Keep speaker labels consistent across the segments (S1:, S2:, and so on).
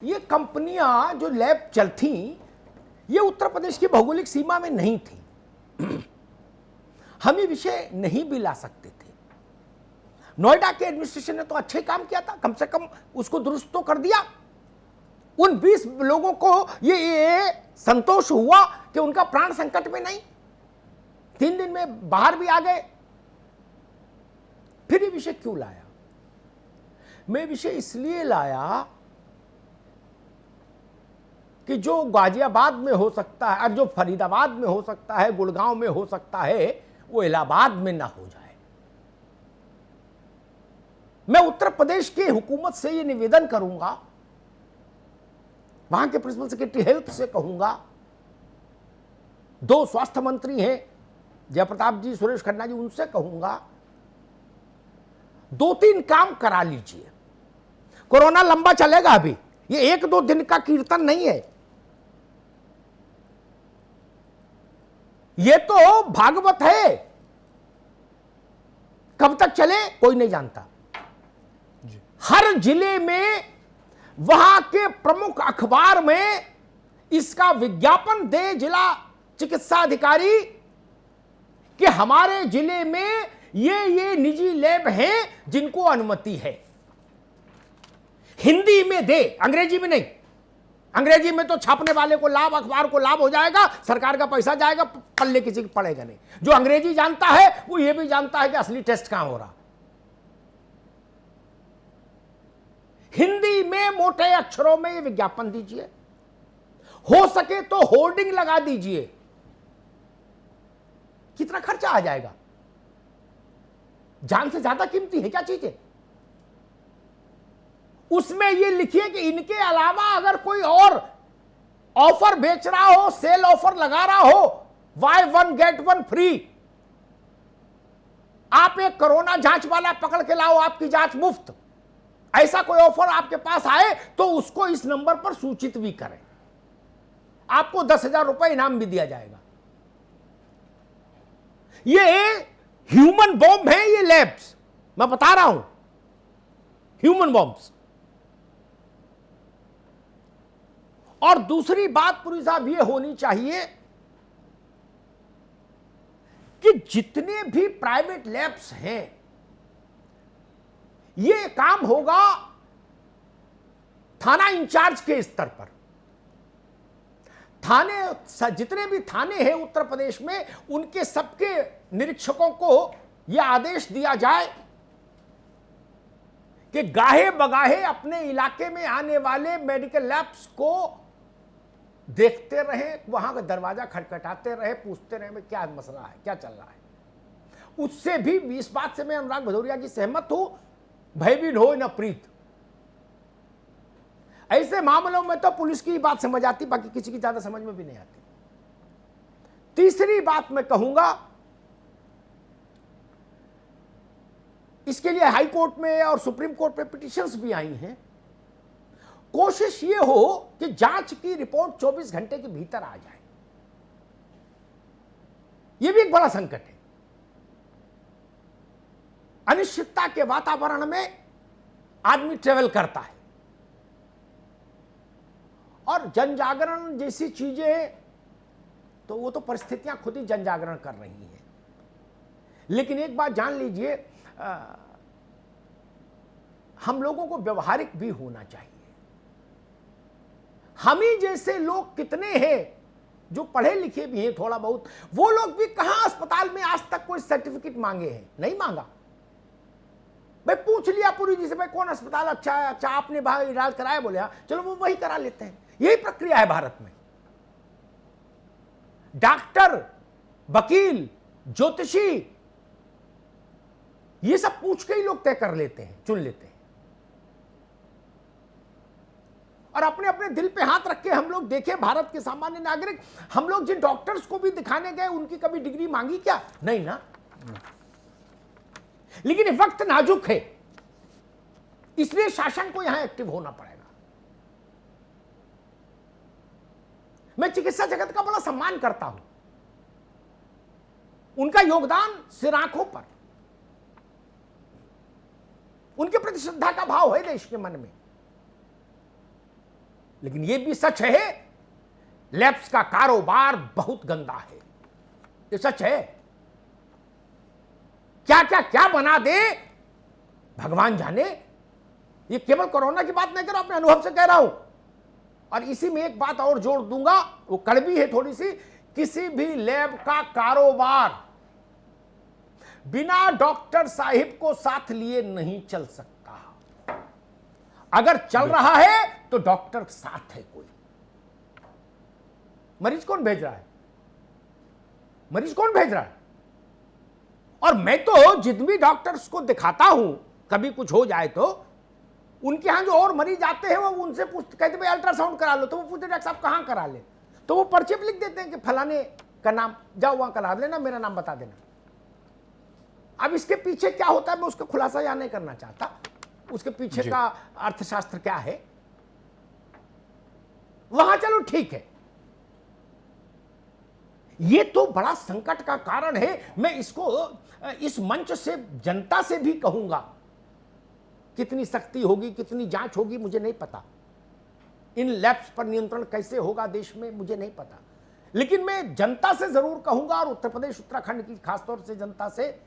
S1: ये कंपनियां जो लैब चलती ये उत्तर प्रदेश की भौगोलिक सीमा में नहीं थी। हम ये विषय नहीं भी ला सकते थे। नोएडा के एडमिनिस्ट्रेशन ने तो अच्छे काम किया था, कम से कम उसको दुरुस्त तो कर दिया। उन 20 लोगों को ये संतोष हुआ कि उनका प्राण संकट में नहीं, 3 दिन में बाहर भी आ गए। फिर ये विषय क्यों लाया? मैं विषय इसलिए लाया कि जो गाजियाबाद में हो सकता है और जो फरीदाबाद में हो सकता है, गुड़गांव में हो सकता है, वो इलाहाबाद में ना हो जाए। मैं उत्तर प्रदेश की हुकूमत से ये निवेदन करूंगा, वहां के प्रिंसिपल सेक्रेटरी हेल्थ से कहूंगा, 2 स्वास्थ्य मंत्री हैं जयप्रताप जी, सुरेश खन्ना जी, उनसे कहूंगा 2-3 काम करा लीजिए। कोरोना लंबा चलेगा, अभी ये 1-2 दिन का कीर्तन नहीं है। ये तो भागवत है, कब तक चले कोई नहीं जानता। हर जिले में वहां के प्रमुख अखबार में इसका विज्ञापन दे जिला चिकित्सा अधिकारी कि हमारे जिले में ये निजी लैब हैं जिनको अनुमति है। हिंदी में दे, अंग्रेजी में नहीं। अंग्रेजी में तो छापने वाले को लाभ, अखबार को लाभ हो जाएगा, सरकार का पैसा जाएगा, पल्ले किसी को पड़ेगा नहीं। जो अंग्रेजी जानता है वो ये भी जानता है कि असली टेस्ट कहां हो रहा। हिंदी में मोटे अक्षरों में ये विज्ञापन दीजिए, हो सके तो होर्डिंग लगा दीजिए। कितना खर्चा आ जाएगा? जान से ज्यादा कीमती है क्या चीजें? उसमें ये लिखिए कि इनके अलावा अगर कोई और ऑफर बेच रहा हो, सेल ऑफर लगा रहा हो, बाय 1 गेट 1 फ्री, आप एक कोरोना जांच वाला पकड़ के लाओ, आपकी जांच मुफ्त, ऐसा कोई ऑफर आपके पास आए तो उसको इस नंबर पर सूचित भी करें, आपको 10,000 रुपए इनाम भी दिया जाएगा। ये ह्यूमन बॉम्ब है, ये लैब्स, मैं बता रहा हूं, ह्यूमन बॉम्ब्स। और दूसरी बात पुरी साहब ये होनी चाहिए कि जितने भी प्राइवेट लैब्स हैं, ये काम होगा थाना इंचार्ज के स्तर पर। थाने, जितने भी थाने हैं उत्तर प्रदेश में, उनके सबके निरीक्षकों को यह आदेश दिया जाए कि गाहे बगाहे अपने इलाके में आने वाले मेडिकल लैब्स को देखते रहे, वहां का दरवाजा खटखटाते रहे, पूछते रहे में क्या मसला है, क्या चल रहा है। उससे भी इस बात से मैं अनुराग भदौरिया की सहमत हूं, भयभीत हो न प्रीत। ऐसे मामलों में तो पुलिस की बात समझ आती, बाकी किसी की ज्यादा समझ में भी नहीं आती। तीसरी बात मैं कहूंगा, इसके लिए हाई कोर्ट में और सुप्रीम कोर्ट में पिटीशंस भी आई हैं। कोशिश यह हो कि जांच की रिपोर्ट 24 घंटे के भीतर आ जाए। यह भी एक बड़ा संकट है। अनिश्चितता के वातावरण में आदमी ट्रेवल करता है, और जन जागरण जैसी चीजें तो वो तो परिस्थितियां खुद ही जन जागरण कर रही हैं। लेकिन एक बात जान लीजिए, हम लोगों को व्यवहारिक भी होना चाहिए। हम ही जैसे लोग कितने हैं जो पढ़े लिखे भी हैं थोड़ा बहुत, वो लोग भी कहां अस्पताल में आज तक कोई सर्टिफिकेट मांगे हैं? नहीं मांगा। भाई पूछ लिया पुरी जी से, भाई कौन अस्पताल अच्छा है, अच्छा आपने भाई इलाज कराया, बोले हाँ, चलो वो वही करा लेते हैं। यही प्रक्रिया है भारत में। डॉक्टर, वकील, ज्योतिषी, ये सब पूछ के ही लोग तय कर लेते हैं, चुन लेते हैं। और अपने अपने दिल पे हाथ रख के हम लोग देखें, भारत के सामान्य नागरिक, हम लोग जिन डॉक्टर्स को भी दिखाने गए, उनकी कभी डिग्री मांगी क्या? नहीं ना। लेकिन वक्त नाजुक है, इसलिए शासन को यहां एक्टिव होना पड़ेगा। मैं चिकित्सा जगत का बड़ा सम्मान करता हूं, उनका योगदान सिर आंखों पर, उनके प्रति श्रद्धा का भाव है देश के मन में। लेकिन यह भी सच है लैब्स का कारोबार बहुत गंदा है। ये सच है। क्या क्या क्या बना दे भगवान जाने। ये केवल कोरोना की बात नहीं कर रहा, अपने अनुभव से कह रहा हूं। और इसी में एक बात और जोड़ दूंगा, वो कड़वी है थोड़ी सी। किसी भी लैब का कारोबार बिना डॉक्टर साहिब को साथ लिए नहीं चल सकता। अगर चल रहा है तो डॉक्टर साथ है कोई। मरीज कौन भेज रहा है? मरीज कौन भेज रहा है? और मैं तो जितने डॉक्टर्स को दिखाता हूं, कभी कुछ हो जाए तो उनके यहां जो और मरीज आते हैं वो उनसे पूछते, कहते भाई अल्ट्रासाउंड करा लो, तो वो पूछते डॉक्टर साहब कहां करा ले, तो वो पर्चे पे लिख देते हैं कि फलाने का नाम, जाओ वहां करा लेना, मेरा नाम बता देना। अब इसके पीछे क्या होता है मैं उसका खुलासा यहां नहीं करना चाहता, उसके पीछे का अर्थशास्त्र क्या है वहां चलो ठीक है। ये तो बड़ा संकट का कारण है। मैं इसको इस मंच से जनता से भी कहूंगा, कितनी सख्ती होगी, कितनी जांच होगी मुझे नहीं पता, इन लैब्स पर नियंत्रण कैसे होगा देश में मुझे नहीं पता, लेकिन मैं जनता से जरूर कहूंगा, और उत्तर प्रदेश उत्तराखंड की खासतौर से जनता से,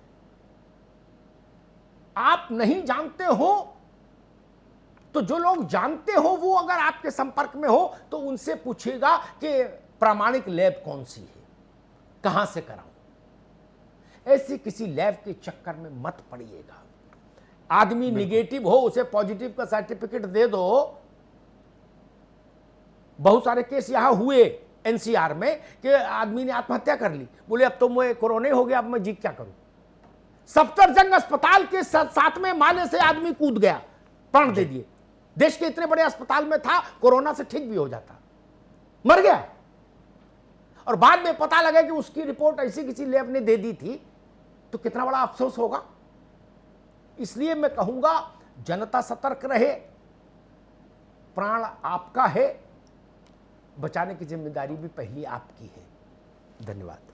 S1: आप नहीं जानते हो तो जो लोग जानते हो वो अगर आपके संपर्क में हो तो उनसे पूछिएगा कि प्रामाणिक लैब कौन सी है, कहां से कराऊं। ऐसी किसी लैब के चक्कर में मत पड़िएगा। आदमी निगेटिव हो उसे पॉजिटिव का सर्टिफिकेट दे दो। बहुत सारे केस यहां हुए एनसीआर में कि आदमी ने आत्महत्या कर ली, बोले अब तो मैं कोरोना हो गया, अब मैं जी क्या करूं। सफदरजंग अस्पताल के 7वें माले से आदमी कूद गया, प्राण दे दिए। देश के इतने बड़े अस्पताल में था, कोरोना से ठीक भी हो जाता, मर गया। और बाद में पता लगा कि उसकी रिपोर्ट ऐसी किसी लैब ने दे दी थी, तो कितना बड़ा अफसोस होगा। इसलिए मैं कहूंगा जनता सतर्क रहे, प्राण आपका है, बचाने की जिम्मेदारी भी पहली आपकी है। धन्यवाद।